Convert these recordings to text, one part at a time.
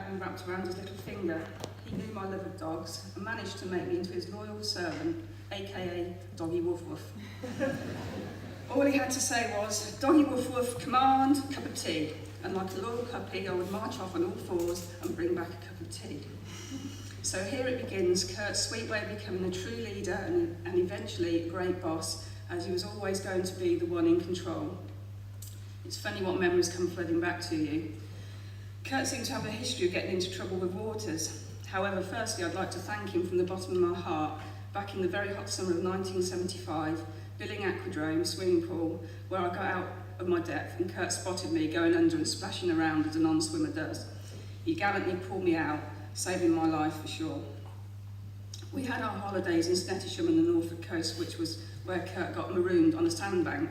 and wrapped around his little finger. He knew my love of dogs and managed to make me into his loyal servant, aka Doggy Woof Woof. All he had to say was, "Doggy Woof Woof, command, cup of tea." And like a loyal puppy, I would march off on all fours and bring back a cup of tea. So here it begins, Kurt's sweet way of becoming a true leader and eventually a great boss, as he was always going to be the one in control. It's funny what memories come flooding back to you. Kurt seemed to have a history of getting into trouble with waters. However, firstly, I'd like to thank him from the bottom of my heart. Back in the very hot summer of 1975, Billing Aquadrome swimming pool, where I got out of my depth and Kurt spotted me going under and splashing around as a non-swimmer does. He gallantly pulled me out, saving my life for sure. We had our holidays in Snettisham on the Norfolk coast, which was where Kurt got marooned on a sandbank.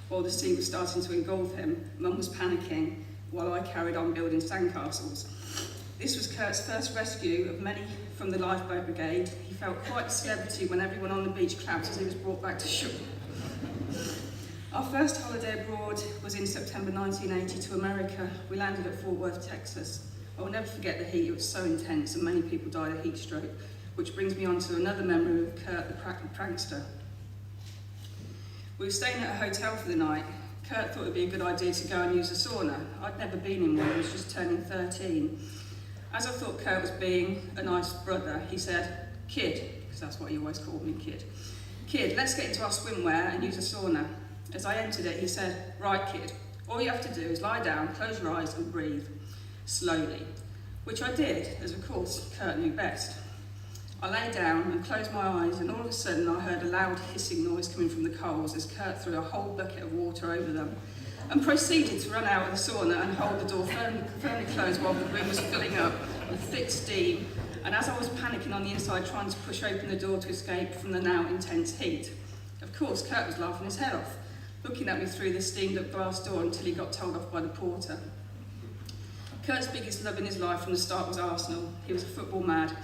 While the sea was starting to engulf him, Mum was panicking while I carried on building sandcastles. This was Kurt's first rescue of many from the lifeboat brigade. He felt quite a celebrity when everyone on the beach clapped as he was brought back to shore. Our first holiday abroad was in September 1980 to America. We landed at Fort Worth, Texas. I will never forget the heat, it was so intense and many people died of heat stroke, which brings me on to another memory of Kurt the prankster. We were staying at a hotel for the night. Kurt thought it would be a good idea to go and use a sauna. I'd never been in one, I was just turning 13. As I thought Kurt was being a nice brother, he said, "Kid," because that's what he always called me, "Kid, let's get into our swimwear and use a sauna." As I entered it, he said, "Right, kid, all you have to do is lie down, close your eyes and breathe, slowly," which I did, as of course Kurt knew best. I lay down and closed my eyes, and all of a sudden I heard a loud hissing noise coming from the coals as Kurt threw a whole bucket of water over them and proceeded to run out of the sauna and hold the door firmly closed while the room was filling up with thick steam. And as I was panicking on the inside trying to push open the door to escape from the now intense heat, of course Kurt was laughing his head off, looking at me through the steamed up glass door until he got told off by the porter. Kurt's biggest love in his life from the start was Arsenal. He was a football mad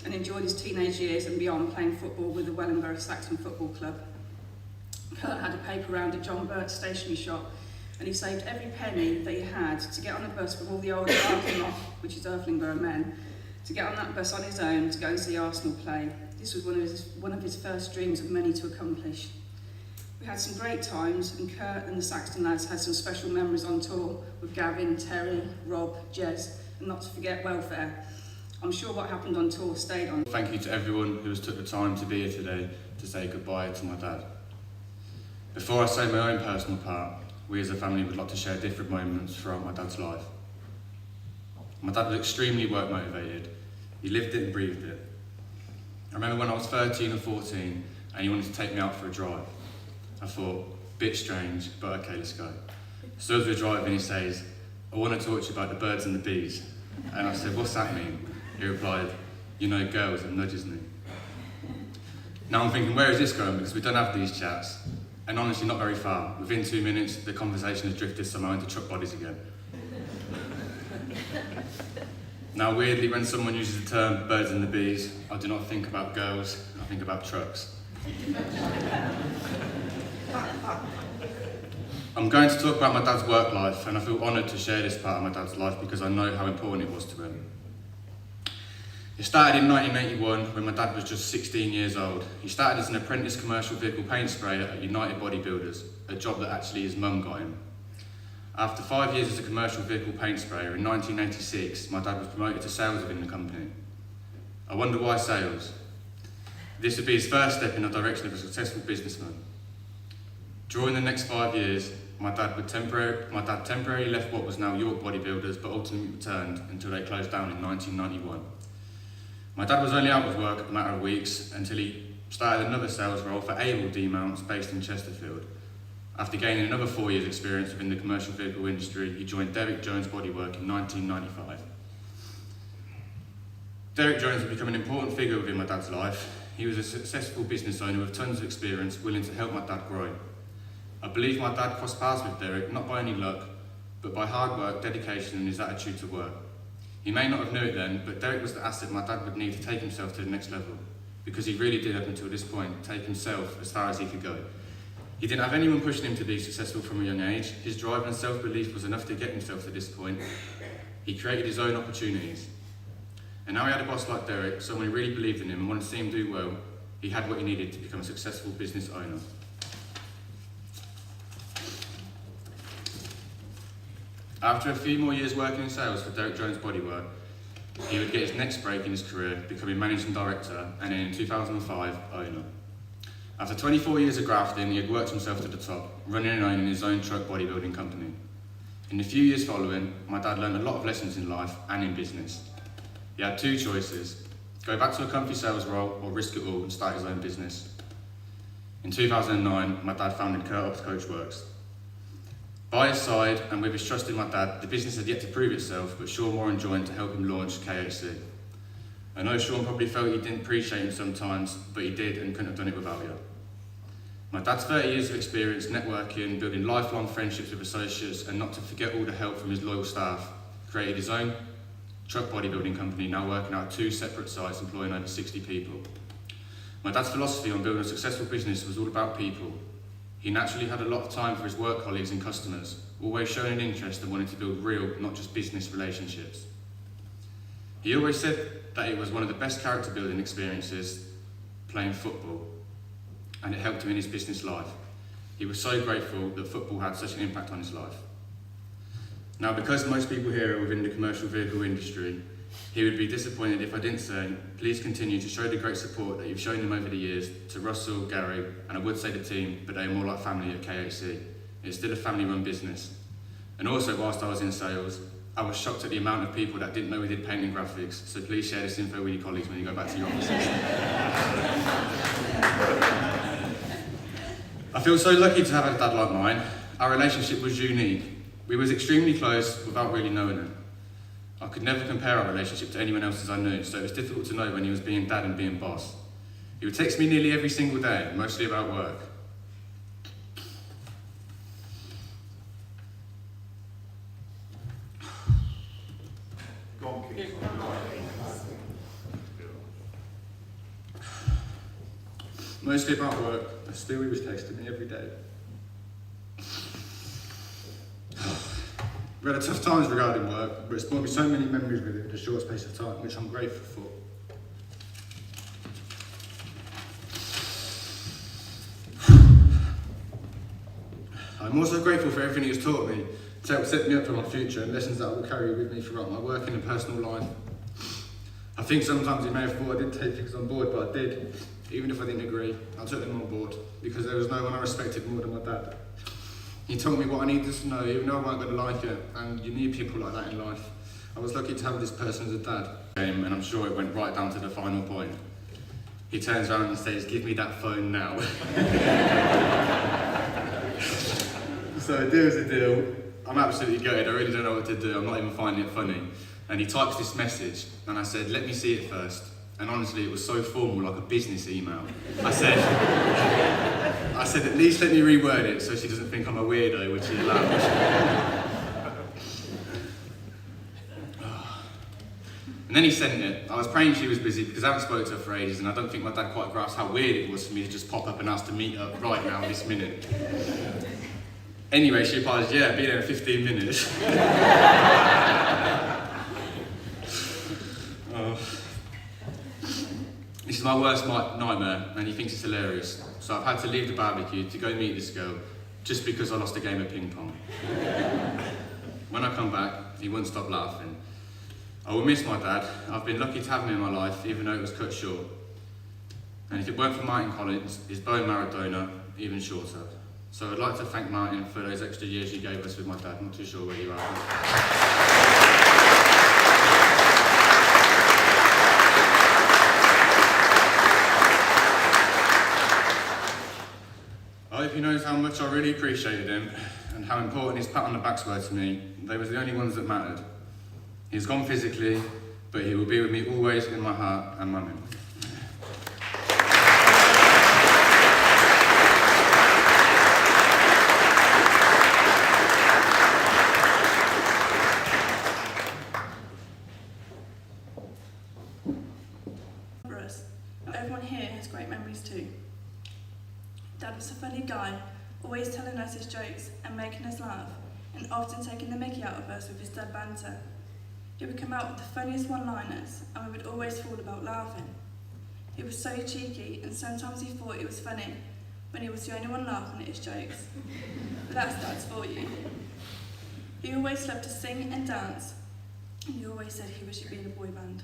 and enjoyed his teenage years and beyond playing football with the Wellingborough Saxon Football Club. Kurt had a paper round at John Burt's stationery shop, and he saved every penny that he had to get on a bus with all the old Arsenal, which is Earthlingborough men, to get on that bus on his own to go and see Arsenal play. This was one of his first dreams of many to accomplish. We had some great times, and Kurt and the Saxton lads had some special memories on tour with Gavin, Terry, Rob, Jez, and not to forget welfare. I'm sure what happened on tour stayed on. Thank you to everyone who has took the time to be here today to say goodbye to my dad. Before I say my own personal part, we as a family would like to share different moments throughout my dad's life. My dad was extremely work motivated. He lived it and breathed it. I remember when I was 13 or 14 and he wanted to take me out for a drive. I thought, bit strange, but okay, let's go. So as we're driving, he says, "I want to talk to you about the birds and the bees." And I said, "What's that mean?" He replied, "You know girls," and nudges me. Now I'm thinking, where is this going? Because we don't have these chats. And honestly, not very far. Within 2 minutes, the conversation has drifted somehow into truck bodies again. Now weirdly, when someone uses the term birds and the bees, I do not think about girls, I think about trucks. I'm going to talk about my dad's work life, and I feel honoured to share this part of my dad's life because I know how important it was to him. It started in 1981 when my dad was just 16 years old. He started as an apprentice commercial vehicle paint sprayer at United Bodybuilders, a job that actually his mum got him. After 5 years as a commercial vehicle paint sprayer, in 1986, my dad was promoted to sales within the company. I wonder why sales? This would be his first step in the direction of a successful businessman. During the next 5 years, my dad temporarily left what was now York Bodybuilders, but ultimately returned until they closed down in 1991. My dad was only out of work a matter of weeks until he started another sales role for Able D-Mounts based in Chesterfield. After gaining another 4 years experience within the commercial vehicle industry, he joined Derek Jones Bodywork in 1995. Derek Jones had become an important figure within my dad's life. He was a successful business owner with tons of experience, willing to help my dad grow. I believe my dad crossed paths with Derek, not by any luck, but by hard work, dedication and his attitude to work. He may not have knew it then, but Derek was the asset my dad would need to take himself to the next level, because he really did up until this point take himself as far as he could go. He didn't have anyone pushing him to be successful from a young age. His drive and self-belief was enough to get himself to this point. He created his own opportunities. And now he had a boss like Derek, someone who really believed in him and wanted to see him do well. He had what he needed to become a successful business owner. After a few more years working in sales for Derek Jones Bodywork, he would get his next break in his career, becoming managing director, and then in 2005, owner. After 24 years of grafting, he had worked himself to the top, running and owning his own truck bodybuilding company. In the few years following, my dad learned a lot of lessons in life and in business. He had two choices: go back to a comfy sales role or risk it all and start his own business. In 2009, my dad founded Hobbs Coachworks. By his side, and with his trust in my dad, the business had yet to prove itself, but Sean Warren joined to help him launch KHC. I know Sean probably felt he didn't appreciate him sometimes, but he did and couldn't have done it without you. My dad's 30 years of experience networking, building lifelong friendships with associates, and not to forget all the help from his loyal staff, created his own truck bodybuilding company, now working out 2 separate sites, employing over 60 people. My dad's philosophy on building a successful business was all about people. He naturally had a lot of time for his work colleagues and customers, always showing an interest and wanting to build real, not just business relationships. He always said that it was one of the best character building experiences playing football, and it helped him in his business life. He was so grateful that football had such an impact on his life. Now, because most people here are within the commercial vehicle industry, he would be disappointed if I didn't say, please continue to show the great support that you've shown him over the years to Russell, Gary, and I would say the team, but they are more like family at KHC. It's still a family-run business. And also, whilst I was in sales, I was shocked at the amount of people that didn't know we did paint and graphics, so please share this info with your colleagues when you go back to your offices. I feel so lucky to have a dad like mine. Our relationship was unique. We was extremely close without really knowing it. I could never compare our relationship to anyone else's I knew, so it was difficult to know when he was being dad and being boss. He would text me nearly every single day, mostly about work. Mostly about work, but still he was texting me every day. We had tough times regarding work, but it's brought me so many memories with him in a short space of time, which I'm grateful for. I'm also grateful for everything he has taught me to help set me up for my future and lessons that I will carry with me throughout my working and personal life. I think sometimes he may have thought I didn't take things on board, but I did. Even if I didn't agree, I took them on board because there was no one I respected more than my dad. He told me what I needed to know, even though I weren't going to like it, and you need people like that in life. I was lucky to have this person as a dad. And I'm sure it went right down to the final point. He turns around and says, "Give me that phone now." So a deal's a deal. I'm absolutely gutted, I really don't know what to do, I'm not even finding it funny. And he types this message, and I said, "Let me see it first." And honestly, it was so formal, like a business email. I said, "At least let me reword it so she doesn't think I'm a weirdo," which she allowed. And then he sent it. I was praying she was busy because I haven't spoken to her for ages, and I don't think my dad quite grasped how weird it was for me to just pop up and ask to meet up right now, this minute. Anyway, she replies, "Yeah, be there in 15 minutes. This is my worst nightmare, and he thinks it's hilarious. So I've had to leave the barbecue to go meet this girl, just because I lost a game of ping pong. When I come back, he won't stop laughing. I will miss my dad. I've been lucky to have him in my life, even though it was cut short. And if it weren't for Martin Collins, his bow and Maradona, even shorter. So I'd like to thank Martin for those extra years he gave us with my dad. I'm not too sure where you are. I hope he knows how much I really appreciated him and how important his pat on the backs were to me. They were the only ones that mattered. He's gone physically, but he will be with me always in my heart and my memory. Everyone here has great memories too. Dad was a funny guy always telling us his jokes and making us laugh, and often taking the mickey out of us with his dad banter. He would come out with the funniest one-liners, and we would always fall about laughing. He was so cheeky, and sometimes he thought it was funny when he was the only one laughing at his jokes. But that's Dad's for you. He always loved to sing and dance, and he always said he wished he'd be in a boy band.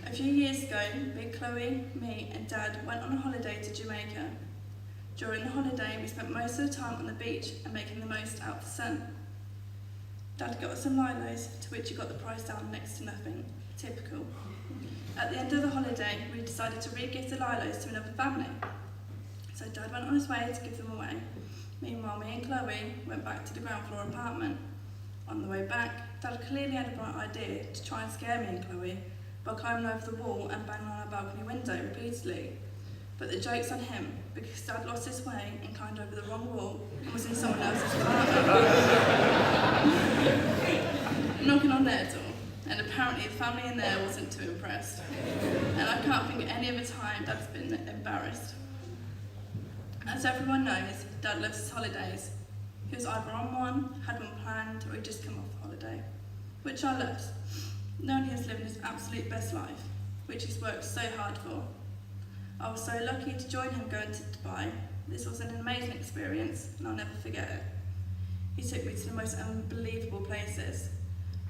A few years ago, Big Chloe, me and Dad went on a holiday to Jamaica. During the holiday, we spent most of the time on the beach and making the most out of the sun. Dad got us some lilos, to which he got the price down next to nothing. Typical. At the end of the holiday, we decided to re-gift the lilos to another family. So Dad went on his way to give them away. Meanwhile, me and Chloe went back to the ground floor apartment. On the way back, Dad clearly had a bright idea to try and scare me and Chloe by climbing over the wall and banging on our balcony window repeatedly. But the joke's on him, because Dad lost his way and climbed over the wrong wall and was in someone else's apartment. Knocking on their door, and apparently the family in there wasn't too impressed. And I can't think of any other time Dad's been embarrassed. As everyone knows, Dad loves his holidays. He was either on one, had one planned, or he'd just come off the holiday, which I loved, knowing he was living his absolute best life, which he's worked so hard for. I was so lucky to join him going to Dubai. This was an amazing experience, and I'll never forget it. He took me to the most unbelievable places.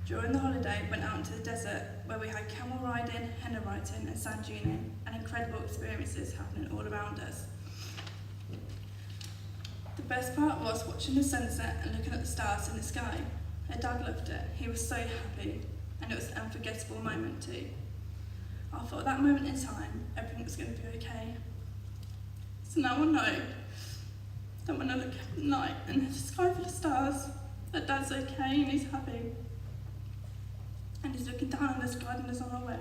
During the holiday, we went out into the desert, where we had camel riding, henna writing, and sand duning, and incredible experiences happening all around us. The best part was watching the sunset and looking at the stars in the sky. My Dad loved it. He was so happy, and it was an unforgettable moment too. I thought at that moment in time, everything was going to be okay. So now I know that when I look at night and there's a sky full of stars, that Dad's okay and he's happy. And he's looking down on us, guiding us on our way.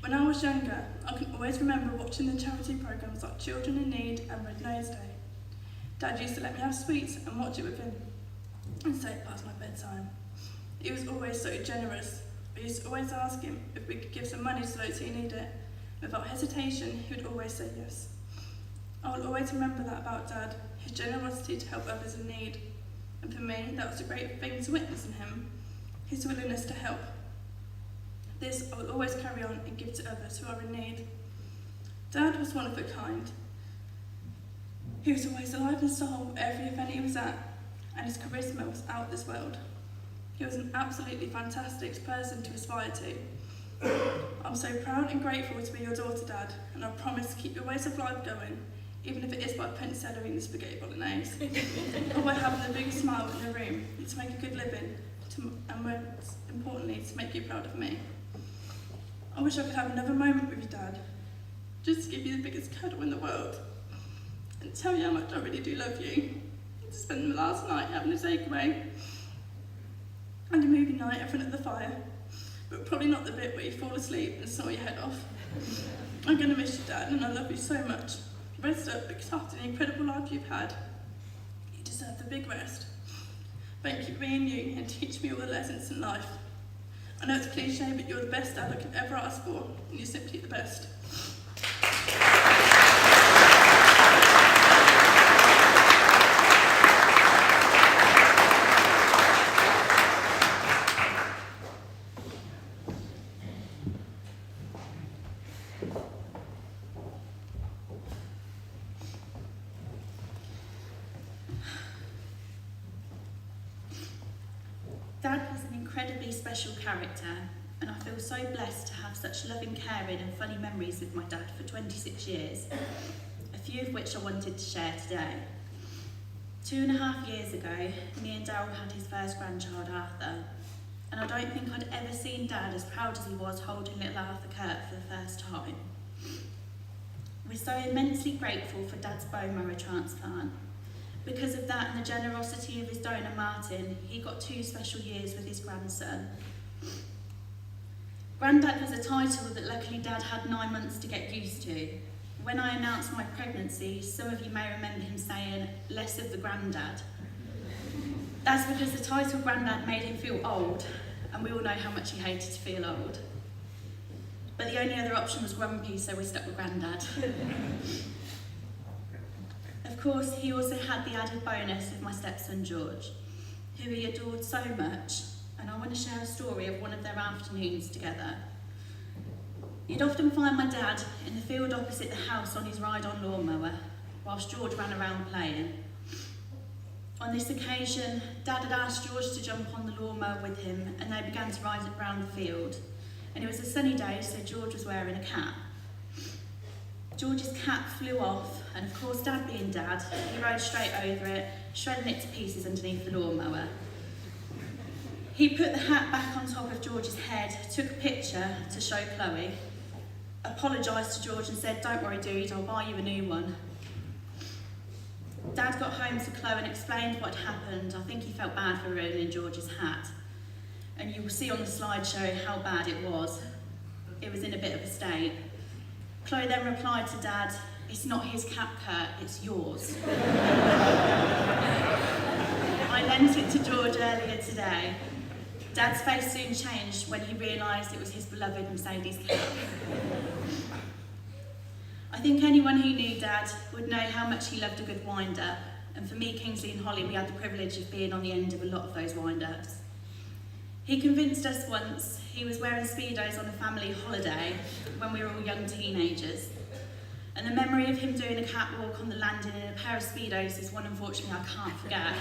When I was younger, I can always remember watching the charity programmes like Children in Need and Red Nose Day. Dad used to let me have sweets and watch it with him, and say it past my bedtime. He was always so generous. I used to always ask him if we could give some money to those who need it. Without hesitation, he would always say yes. I will always remember that about Dad, his generosity to help others in need. And for me, that was a great thing to witness in him, his willingness to help. This I will always carry on and give to others who are in need. Dad was one of a kind. He was always alive and soul at every event he was at, and his charisma was out of this world. He was an absolutely fantastic person to aspire to. I'm so proud and grateful to be your daughter, Dad, and I promise to keep your ways of life going, even if it is by putting celery in the spaghetti bolognese, or by having the biggest smile in the room, to make a good living, and most importantly, to make you proud of me. I wish I could have another moment with you, Dad, just to give you the biggest cuddle in the world, and tell you how much I really do love you, and to spend the last night having a takeaway, and a movie night in front of the fire, but probably not the bit where you fall asleep and saw your head off. I'm going to miss you, Dad, and I love you so much. Rest up, because after the incredible life you've had, you deserve the big rest. Thank you for being you and teaching me all the lessons in life. I know it's cliche, but you're the best dad I could ever ask for, and you're simply the best. Dad was an incredibly special character, and I feel so blessed to have such loving, caring and funny memories with my dad for 26 years, a few of which I wanted to share today. 2.5 years ago, me and Daryl had his first grandchild, Arthur, and I don't think I'd ever seen Dad as proud as he was holding little Arthur Kurt for the first time. We're so immensely grateful for Dad's bone marrow transplant. Because of that and the generosity of his donor Martin, he got 2 special years with his grandson. Grandad was a title that luckily Dad had 9 months to get used to. When I announced my pregnancy, some of you may remember him saying, "Less of the Grandad." That's because the title Grandad made him feel old, and we all know how much he hated to feel old. But the only other option was Grumpy, so we stuck with Grandad. Of course, he also had the added bonus of my stepson George, who he adored so much, and I want to share a story of one of their afternoons together. You'd often find my dad in the field opposite the house on his ride-on lawnmower, whilst George ran around playing. On this occasion, Dad had asked George to jump on the lawnmower with him, and they began to ride around the field. And it was a sunny day, so George was wearing a cap. George's cap flew off, and of course, Dad being Dad, he rode straight over it, shredding it to pieces underneath the lawnmower. He put the hat back on top of George's head, took a picture to show Chloe, apologised to George and said, "Don't worry, dude, I'll buy you a new one." Dad got home to Chloe and explained what had happened. I think he felt bad for ruining George's hat. And you will see on the slideshow how bad it was. It was in a bit of a state. Chloe then replied to Dad, "It's not his cap, Kurt, it's yours." I lent it to George earlier today. Dad's face soon changed when he realised it was his beloved Mercedes cap. I think anyone who knew Dad would know how much he loved a good wind-up, and for me, Kingsley and Holly, we had the privilege of being on the end of a lot of those wind-ups. He convinced us once he was wearing Speedos on a family holiday when we were all young teenagers, and the memory of him doing a catwalk on the landing in a pair of Speedos is one, unfortunately, I can't forget.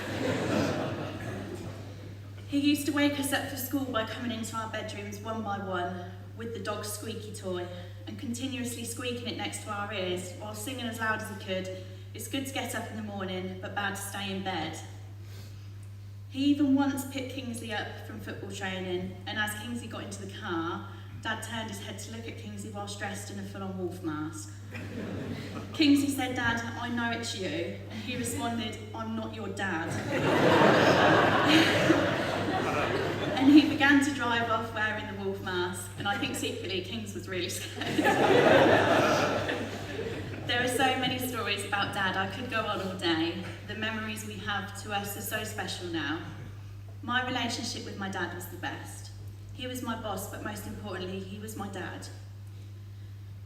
He used to wake us up for school by coming into our bedrooms one by one with the dog's squeaky toy and continuously squeaking it next to our ears while singing as loud as he could, "It's good to get up in the morning, but bad to stay in bed." He even once picked Kingsley up from football training, and as Kingsley got into the car, Dad turned his head to look at Kingsley whilst dressed in a full-on wolf mask. Kingsley said, "Dad, I know it's you," and he responded, "I'm not your dad." And he began to drive off wearing the wolf mask, and I think secretly Kings was really scared. There are so many stories about Dad, I could go on all day. The memories we have to us are so special now. My relationship with my dad was the best. He was my boss, but most importantly, he was my dad.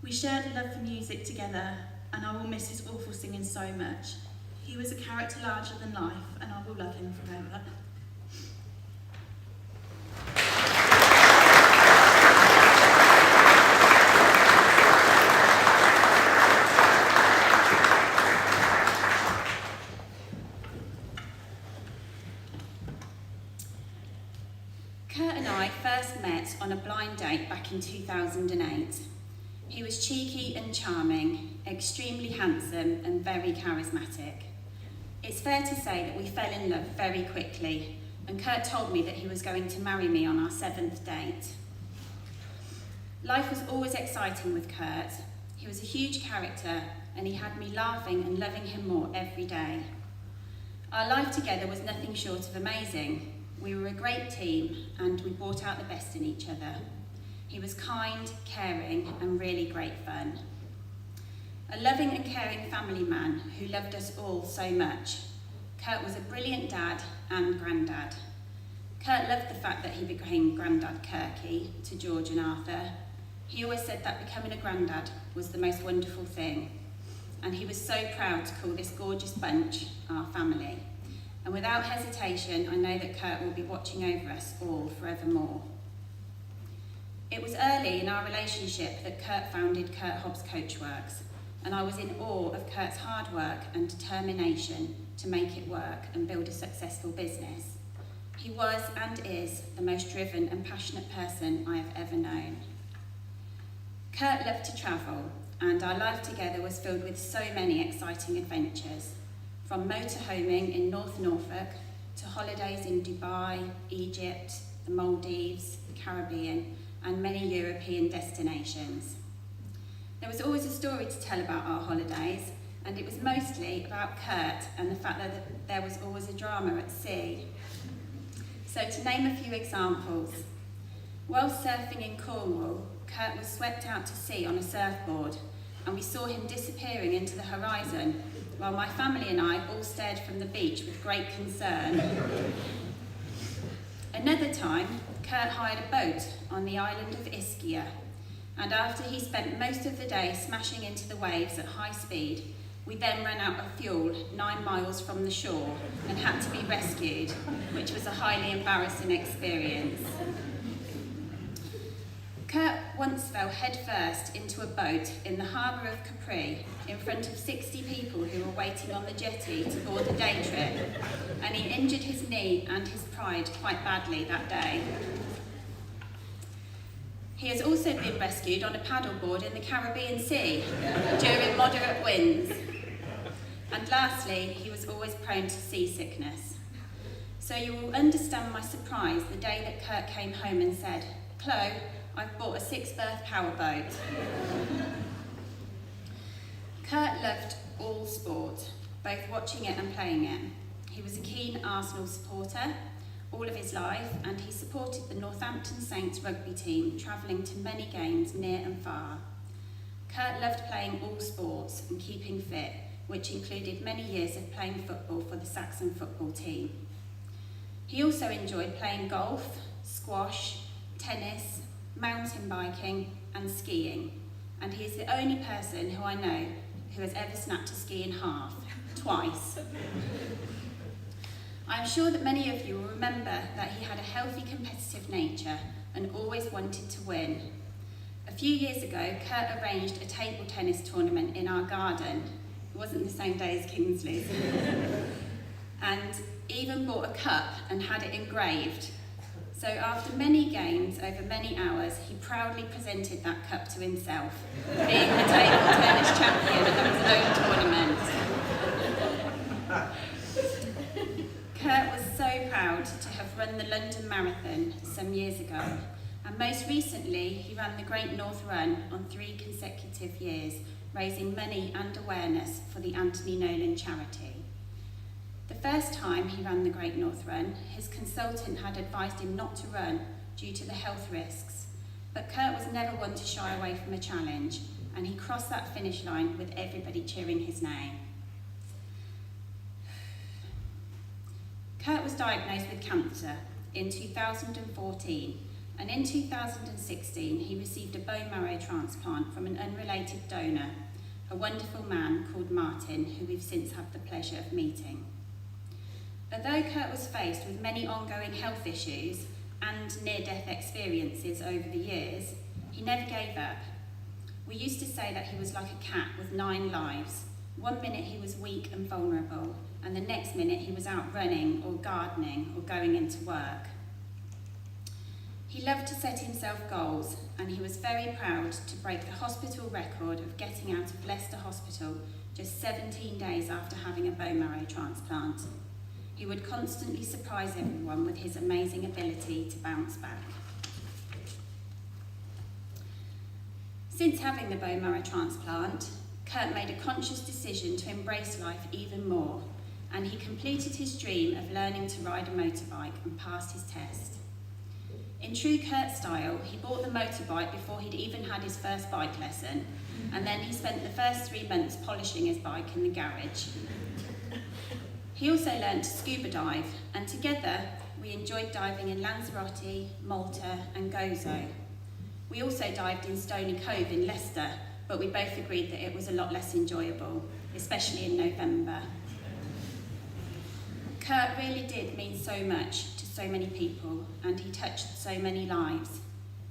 We shared a love for music together, and I will miss his awful singing so much. He was a character larger than life, and I will love him forever. Kurt and I first met on a blind date back in 2008. He was cheeky and charming, extremely handsome and very charismatic. It's fair to say that we fell in love very quickly, and Kurt told me that he was going to marry me on our 7th date. Life was always exciting with Kurt. He was a huge character, and he had me laughing and loving him more every day. Our life together was nothing short of amazing. We were a great team, and we brought out the best in each other. He was kind, caring, and really great fun. A loving and caring family man who loved us all so much. Kurt was a brilliant dad and granddad. Kurt loved the fact that he became Grandad Kirky to George and Arthur. He always said that becoming a granddad was the most wonderful thing, and he was so proud to call this gorgeous bunch our family. And without hesitation, I know that Kurt will be watching over us all forevermore. It was early in our relationship that Kurt founded Kurt Hobbs Coachworks, and I was in awe of Kurt's hard work and determination to make it work and build a successful business. He was and is the most driven and passionate person I have ever known. Kurt loved to travel, and our life together was filled with so many exciting adventures. From motorhoming in North Norfolk to holidays in Dubai, Egypt, the Maldives, the Caribbean, and many European destinations. There was always a story to tell about our holidays, and it was mostly about Kurt and the fact that there was always a drama at sea. So to name a few examples, while surfing in Cornwall, Kurt was swept out to sea on a surfboard, and we saw him disappearing into the horizon, while my family and I all stared from the beach with great concern. Another time, Kurt hired a boat on the island of Ischia, and after he spent most of the day smashing into the waves at high speed, We then ran out of fuel 9 miles from the shore and had to be rescued, which was a highly embarrassing experience. Kurt once fell headfirst into a boat in the harbour of Capri in front of 60 people who were waiting on the jetty to board a day trip, and he injured his knee and his pride quite badly that day. He has also been rescued on a paddleboard in the Caribbean Sea during moderate winds. And lastly, he was always prone to seasickness. So you will understand my surprise the day that Kurt came home and said, "Chloe, I've bought a 6-berth powerboat." Kurt loved all sport, both watching it and playing it. He was a keen Arsenal supporter all of his life, and he supported the Northampton Saints rugby team, travelling to many games near and far. Kurt loved playing all sports and keeping fit, which included many years of playing football for the Saxon football team. He also enjoyed playing golf, squash, tennis, mountain biking and skiing, and he is the only person who I know who has ever snapped a ski in half, twice. I am sure that many of you will remember that he had a healthy competitive nature and always wanted to win. A few years ago, Kurt arranged a table tennis tournament in our garden. It wasn't the same day as Kingsley's. And even bought a cup and had it engraved. So after many games over many hours, he proudly presented that cup to himself, being the table tennis champion of his own tournament. Kurt was so proud to have run the London Marathon some years ago, and most recently he ran the Great North Run on 3 consecutive years, raising money and awareness for the Anthony Nolan charity. The first time he ran the Great North Run, his consultant had advised him not to run due to the health risks, but Kurt was never one to shy away from a challenge, and he crossed that finish line with everybody cheering his name. Kurt was diagnosed with cancer in 2014, and in 2016 he received a bone marrow transplant from an unrelated donor, a wonderful man called Martin, who we've since had the pleasure of meeting. Although Kurt was faced with many ongoing health issues and near-death experiences over the years, he never gave up. We used to say that he was like a cat with 9 lives. One minute he was weak and vulnerable, and the next minute he was out running or gardening or going into work. He loved to set himself goals, and he was very proud to break the hospital record of getting out of Leicester Hospital just 17 days after having a bone marrow transplant. He would constantly surprise everyone with his amazing ability to bounce back. Since having the bone marrow transplant, Kurt made a conscious decision to embrace life even more, and he completed his dream of learning to ride a motorbike and passed his test. In true Kurt style, he bought the motorbike before he'd even had his first bike lesson, and then he spent the first 3 months polishing his bike in the garage. He also learned to scuba dive, and together we enjoyed diving in Lanzarote, Malta and Gozo. We also dived in Stony Cove in Leicester, but we both agreed that it was a lot less enjoyable, especially in November. Kurt really did mean so much to so many people, and he touched so many lives.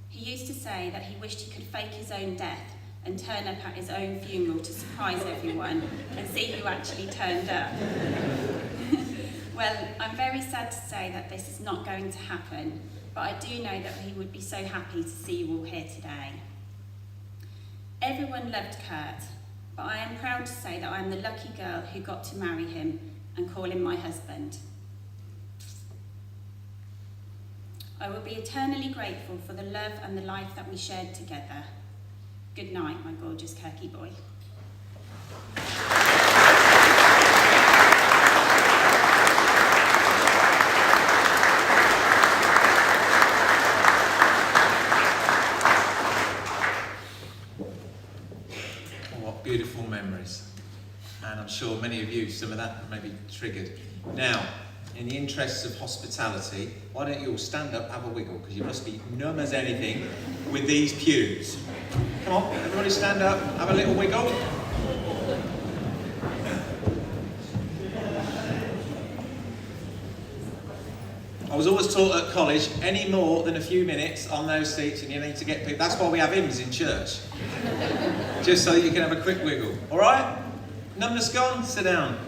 He used to say that he wished he could fake his own death and turn up at his own funeral to surprise everyone and see who actually turned up. Well, I'm very sad to say that this is not going to happen, but I do know that he would be so happy to see you all here today. Everyone loved Kurt, but I am proud to say that I am the lucky girl who got to marry him and call him my husband. I will be eternally grateful for the love and the life that we shared together. Good night, my gorgeous Kirky boy. What beautiful memories. And I'm sure many of you, some of that may be triggered. Now, in the interests of hospitality, why don't you all stand up, have a wiggle, because you must be numb as anything with these pews. Come on, everybody stand up, have a little wiggle. I was always taught at college, any more than a few minutes on those seats and you need to get people. That's why we have hymns in church. Just so you can have a quick wiggle. All right? Numbness gone? Sit down.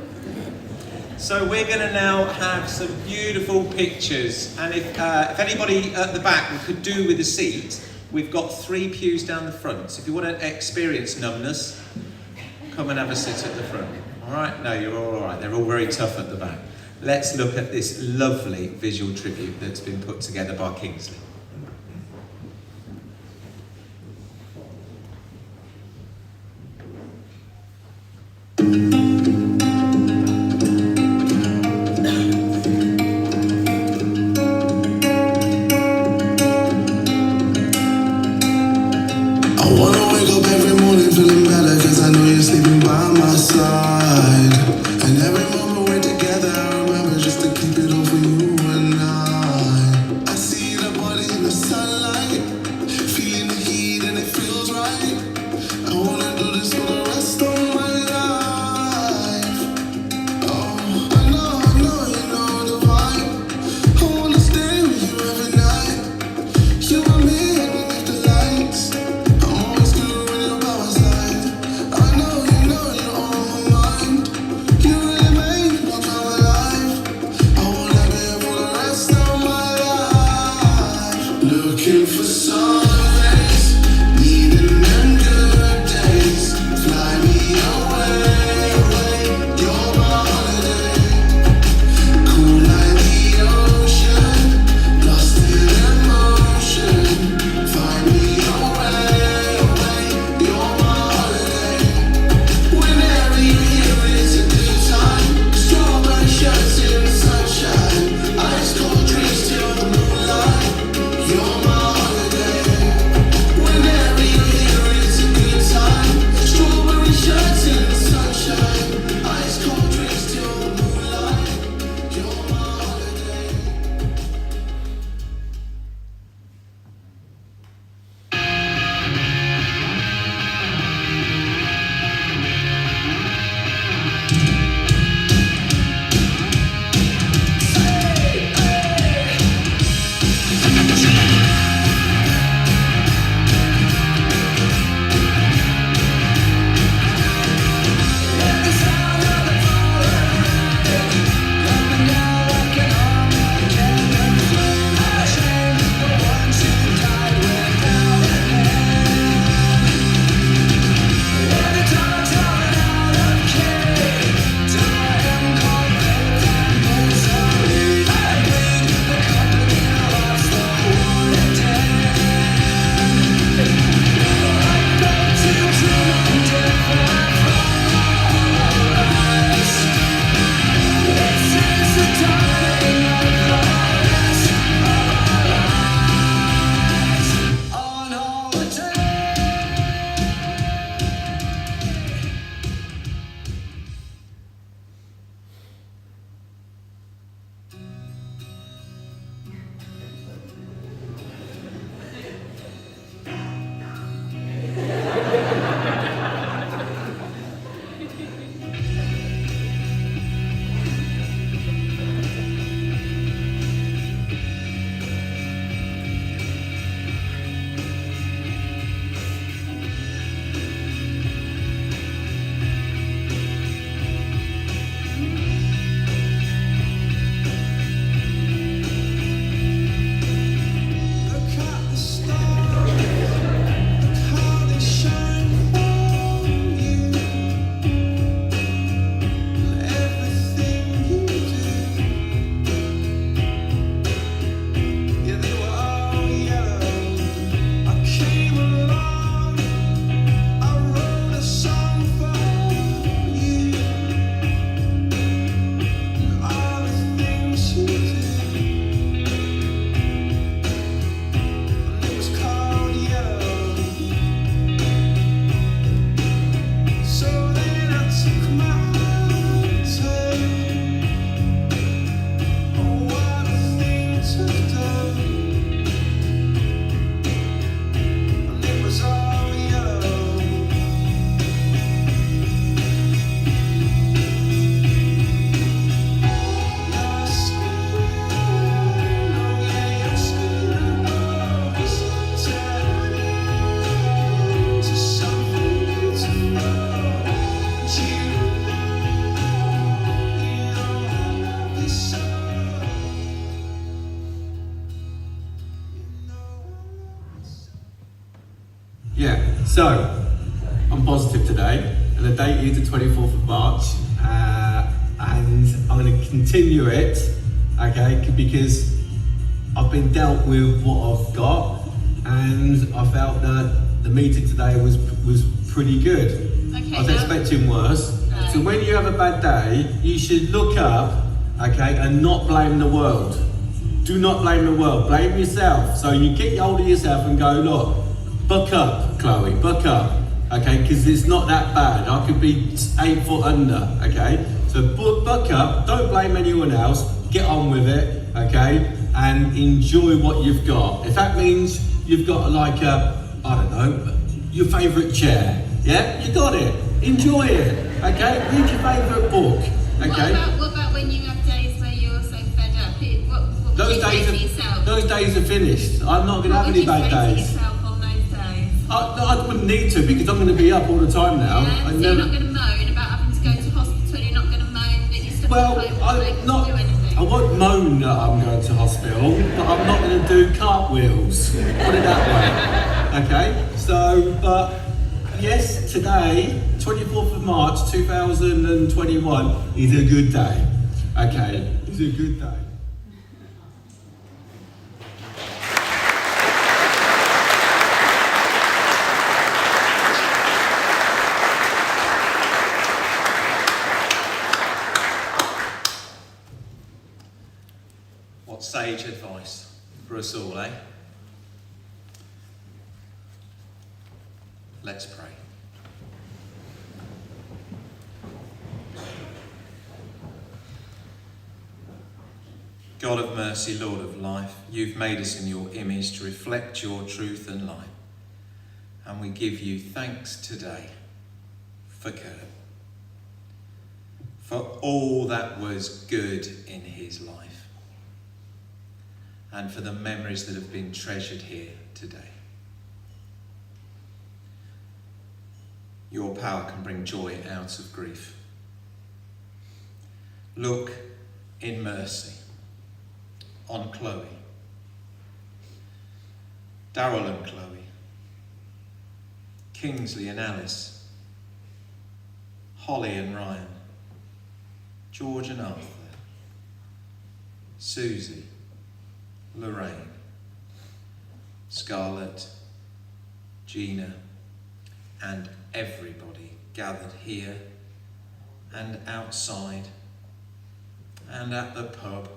So we're going to now have some beautiful pictures. And if anybody at the back could do with a seat, we've got 3 pews down the front. So if you want to experience numbness, come and have a sit at the front. All right? No, you're all right. They're all very tough at the back. Let's look at this lovely visual tribute that's been put together by Kingsley. You're my holiday. Yeah, so I'm positive today, and the date is the 24th of March, and I'm going to continue it, okay, because I've been dealt with what I've got, and I felt that the meeting today was pretty good. Okay, I was expecting worse. No. So when you have a bad day, you should look up, okay, and not blame the world. Do not blame the world, blame yourself. So you get hold of yourself and go, look, buck up, Chloe, buck up, okay, because it's not that bad. I could be 8 foot under, okay? So buck up, don't blame anyone else, get on with it, okay? And enjoy what you've got. If that means you've got like I don't know, your favourite chair, yeah? You got it, enjoy it, okay? Read your favourite book, okay? What about when you have days where you're so fed up? What would you say to yourself? Those days are finished. I'm not going to have any bad days. What would you say to yourself on those days? I wouldn't need to, because I'm going to be up all the time now. Yeah, so you're not going to moan about having to go to hospital, you're not going to moan that you're stuck Well, at home and not able to do anything? I won't moan that I'm going to hospital, but I'm not going to do cartwheels. Put it that way. Okay? So, but yes, today, 24th of March 2021, is a good day. Okay? It's a good day. What sage advice for us all, eh? Let's pray. God of mercy, Lord of life, you've made us in your image to reflect your truth and light. And we give you thanks today for Kurt, for all that was good in his life, and for the memories that have been treasured here today. Your power can bring joy out of grief. Look in mercy on Chloe, Darryl and Chloe, Kingsley and Alice, Holly and Ryan, George and Arthur, Susie, Lorraine, Scarlett, Gina, and everybody gathered here and outside and at the pub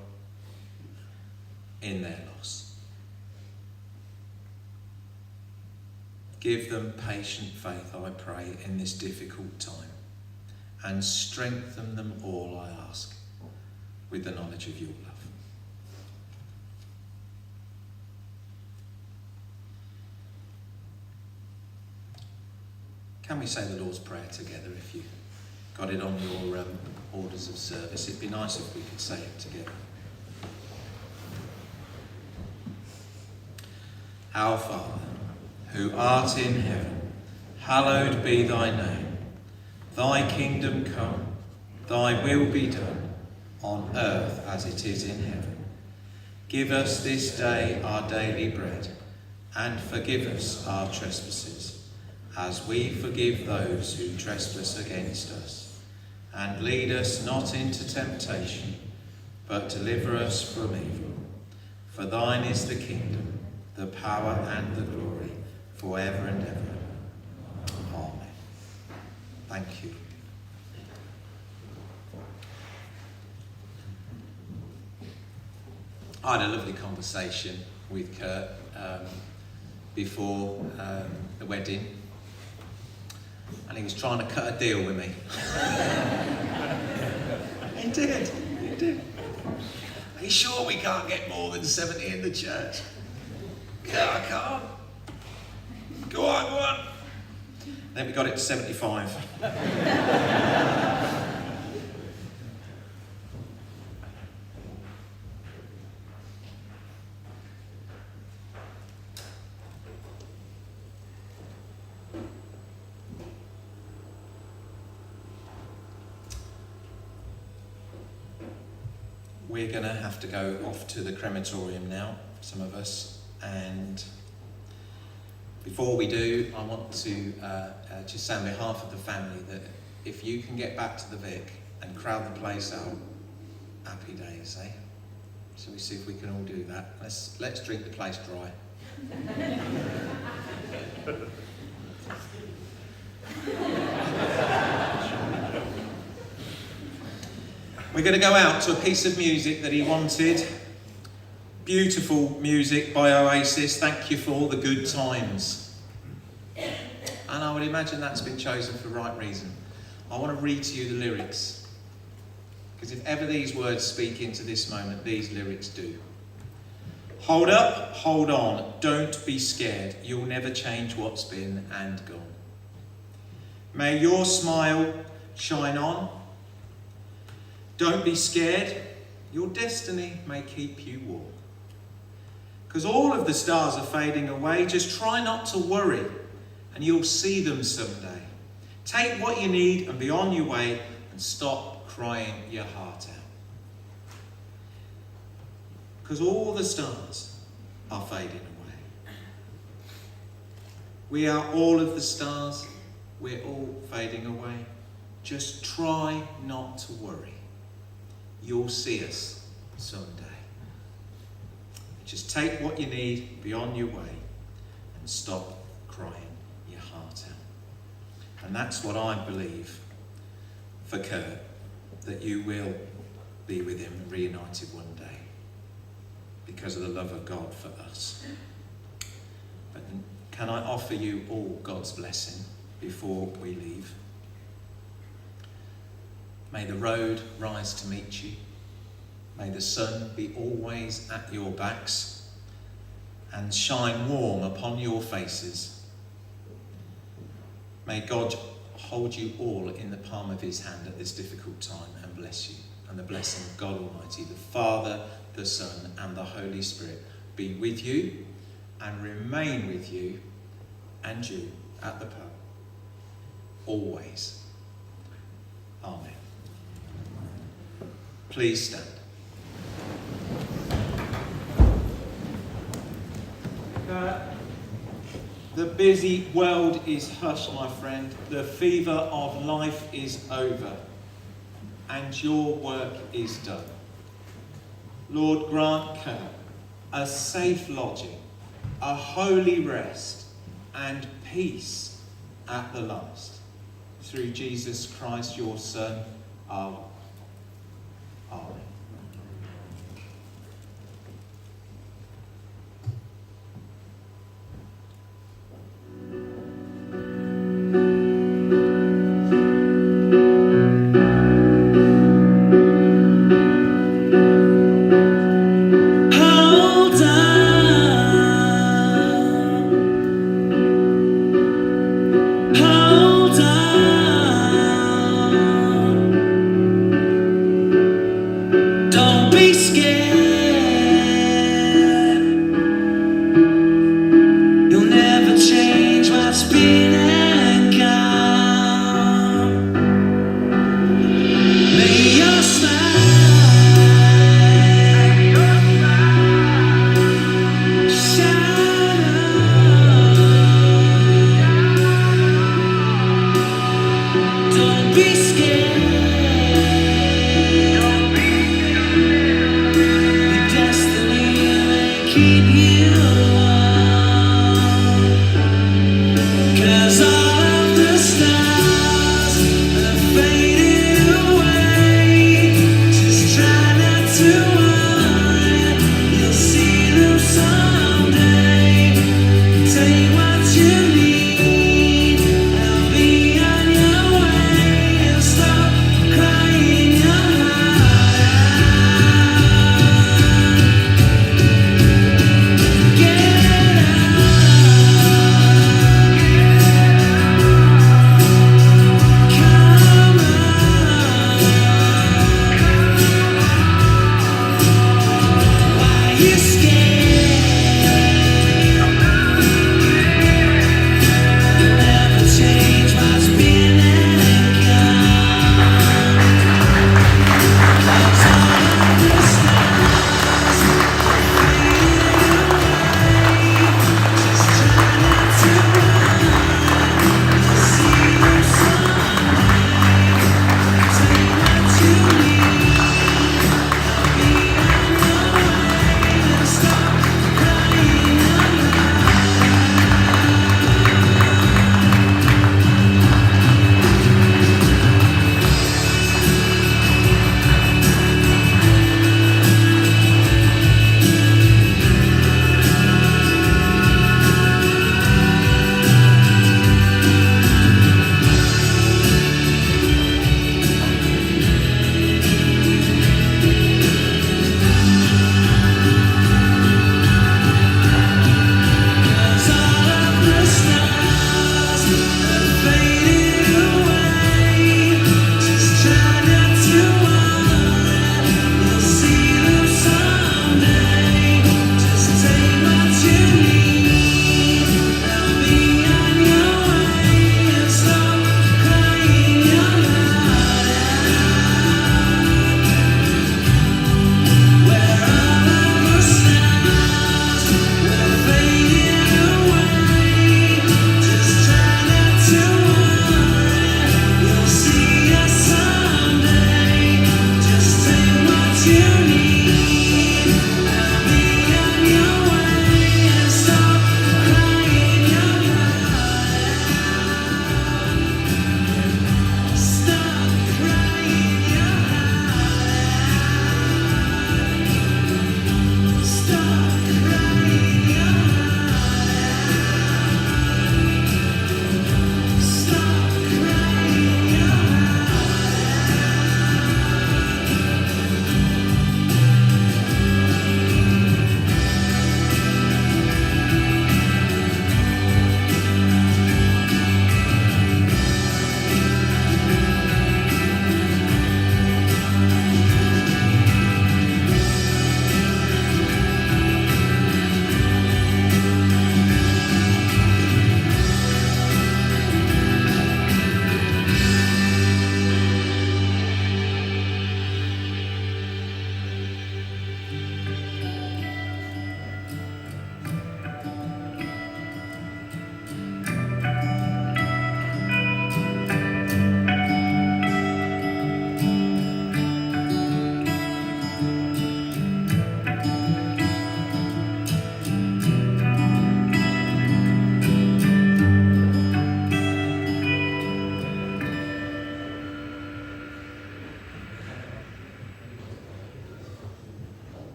in their loss. Give them patient faith, I pray, in this difficult time, and strengthen them all, I ask, with the knowledge of your love. Can we say the Lord's Prayer together? If you got it on your orders of service, it'd be nice if we could say it together. Our Father, who art in heaven, hallowed be thy name. Thy kingdom come, thy will be done, on earth as it is in heaven. Give us this day our daily bread, and forgive us our trespasses, as we forgive those who trespass against us. And lead us not into temptation, but deliver us from evil. For thine is the kingdom, the power and the glory, forever and ever. Amen. Thank you. I had a lovely conversation with Kurt before the wedding, and he was trying to cut a deal with me. He did. Are you sure we can't get more than 70 in the church? Yeah, I can't. Go on. Then we got it to 75. We're going to have to go off to the crematorium now, some of us, and Before we do, I want to just say on behalf of the family that if you can get back to the Vic and crowd the place out, happy days, eh? Shall we see if we can all do that? Let's drink the place dry. We're going to go out to a piece of music that he wanted. Beautiful music by Oasis. Thank you for all the good times. And I would imagine that's been chosen for the right reason. I want to read to you the lyrics. Because if ever these words speak into this moment, these lyrics do. Hold up, hold on, don't be scared. You'll never change what's been and gone. May your smile shine on. Don't be scared, your destiny may keep you warm. Because all of the stars are fading away, just try not to worry and you'll see them someday. Take what you need and be on your way and stop crying your heart out. Because all the stars are fading away. We are all of the stars, we're all fading away. Just try not to worry. You'll see us someday. Just take what you need, be on your way, and stop crying your heart out. And that's what I believe for Kurt, that you will be with him reunited one day because of the love of God for us. But can I offer you all God's blessing before we leave? May the road rise to meet you. May the sun be always at your backs and shine warm upon your faces. May God hold you all in the palm of his hand at this difficult time and bless you. And the blessing of God Almighty, the Father, the Son, and the Holy Spirit be with you and remain with you and you at the pub. Always. Amen. Please stand. The busy world is hushed, my friend. The fever of life is over. And your work is done. Lord, grant Kurt a safe lodging, a holy rest, and peace at the last. Through Jesus Christ, your Son, our Lord. Amen. Keep